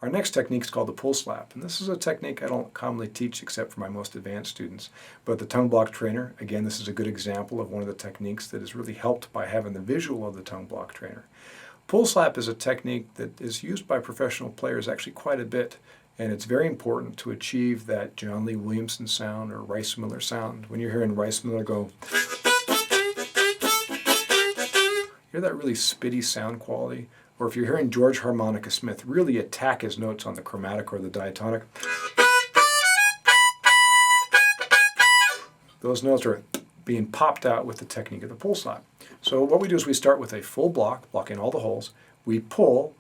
Our next technique is called the pull slap, and this is a technique I don't commonly teach except for my most advanced students. But the tongue block trainer, again, this is a good example of one of the techniques that is really helped by having the visual of the tongue block trainer. Pull slap is a technique that is used by professional players actually quite a bit, and it's very important to achieve that John Lee Williamson sound or Rice Miller sound. When you're hearing Rice Miller go, hear that really spitty sound quality? Or if you're hearing George Harmonica Smith really attack his notes on the chromatic or the diatonic, those notes are being popped out with the technique of the pull slap. So what we do is we start with a full block, blocking all the holes. We pull.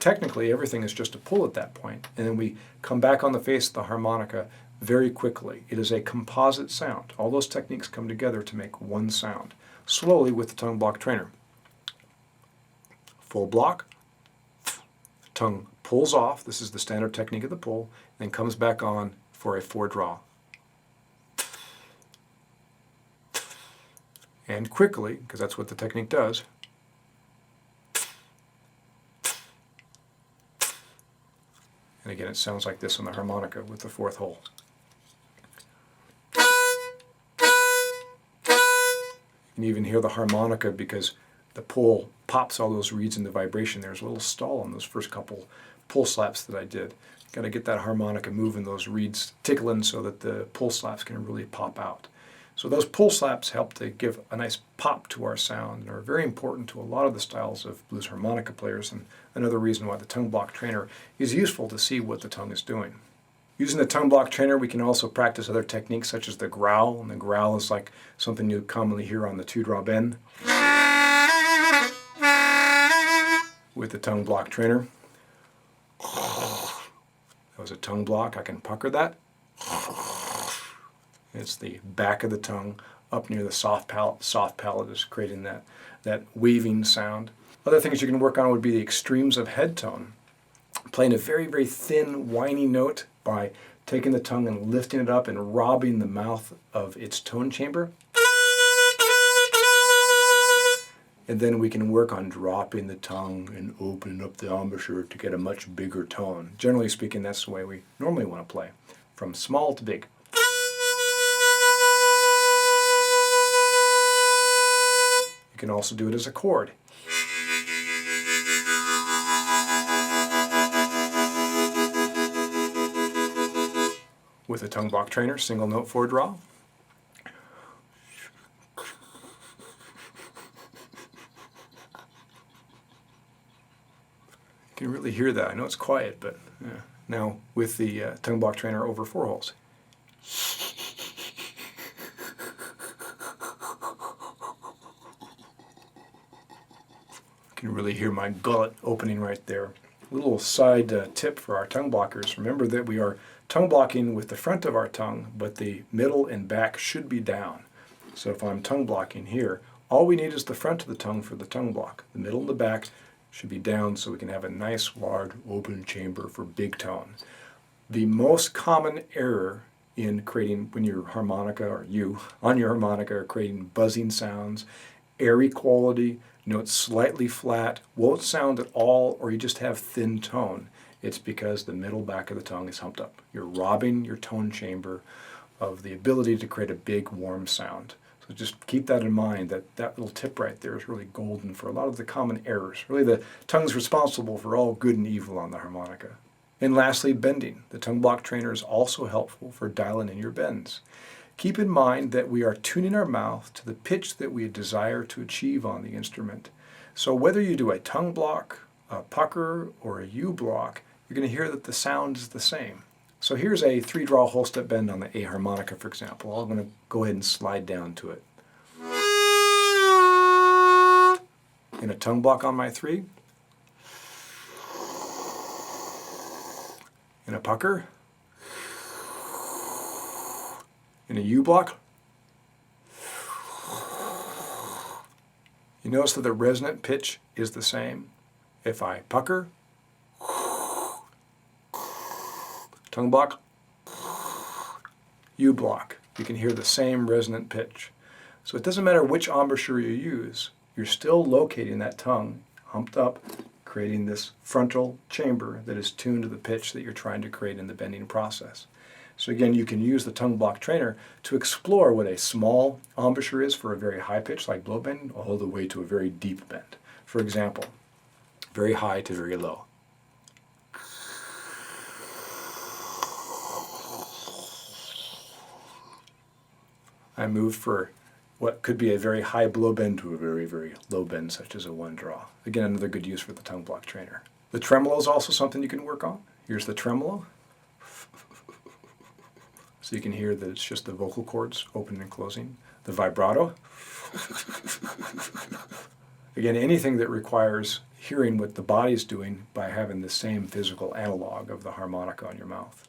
Technically, everything is just a pull at that point, and then we come back on the face of the harmonica very quickly. It is a composite sound. All those techniques come together to make one sound, slowly with the tongue block trainer. Full block, tongue pulls off, this is the standard technique of the pull, then comes back on for a 4-draw. And quickly, because that's what the technique does, and again it sounds like this on the harmonica with the 4th hole. You can even hear the harmonica because the pull pops all those reeds into vibration. There's a little stall on those first couple pull slaps that I did. Got to get that harmonica moving, those reeds tickling so that the pull slaps can really pop out. So those pull slaps help to give a nice pop to our sound and are very important to a lot of the styles of blues harmonica players, and another reason why the tongue block trainer is useful to see what the tongue is doing. Using the tongue block trainer, we can also practice other techniques such as the growl, and the growl is like something you commonly hear on the 2-draw bend. With the tongue block trainer. That was a tongue block. I can pucker that. It's the back of the tongue up near the soft palate. Soft palate is creating that waving sound. Other things you can work on would be the extremes of head tone. Playing a very, very thin, whiny note by taking the tongue and lifting it up and robbing the mouth of its tone chamber. And then we can work on dropping the tongue and opening up the embouchure to get a much bigger tone. Generally speaking, that's the way we normally want to play, from small to big. You can also do it as a chord. With a tongue block trainer, single note 4-draw. You can really hear that. I know it's quiet, but now with the tongue block trainer over 4 holes. You can really hear my gullet opening right there. A little side tip for our tongue blockers. Remember that we are tongue blocking with the front of our tongue, but the middle and back should be down. So if I'm tongue blocking here, all we need is the front of the tongue for the tongue block. The middle and the back should be down so we can have a nice, large, open chamber for big tone. The most common error in creating, when your harmonica, or you on your harmonica, are creating buzzing sounds, airy quality, notes slightly flat, won't sound at all, or you just have thin tone. It's because the middle back of the tongue is humped up. You're robbing your tone chamber of the ability to create a big, warm sound. So just keep that in mind, that little tip right there is really golden for a lot of the common errors. Really, the tongue's responsible for all good and evil on the harmonica. And lastly, bending. The tongue block trainer is also helpful for dialing in your bends. Keep in mind that we are tuning our mouth to the pitch that we desire to achieve on the instrument. So whether you do a tongue block, a pucker, or a U block, you're going to hear that the sound is the same. So here's a 3-draw whole step bend on the A harmonica, for example. I'm going to go ahead and slide down to it. In a tongue block on my 3. In a pucker. In a U block. You notice that the resonant pitch is the same. If I pucker, tongue block, U block, you can hear the same resonant pitch. So it doesn't matter which embouchure you use, you're still locating that tongue humped up, creating this frontal chamber that is tuned to the pitch that you're trying to create in the bending process. So again, you can use the tongue block trainer to explore what a small embouchure is for a very high pitch like blow bending, all the way to a very deep bend. For example, very high to very low. I moved for what could be a very high blow bend to a very, very low bend, such as a one draw. Again, another good use for the tongue block trainer. The tremolo is also something you can work on. Here's the tremolo. So you can hear that it's just the vocal cords opening and closing. The vibrato. Again, anything that requires hearing what the body's doing by having the same physical analog of the harmonica on your mouth.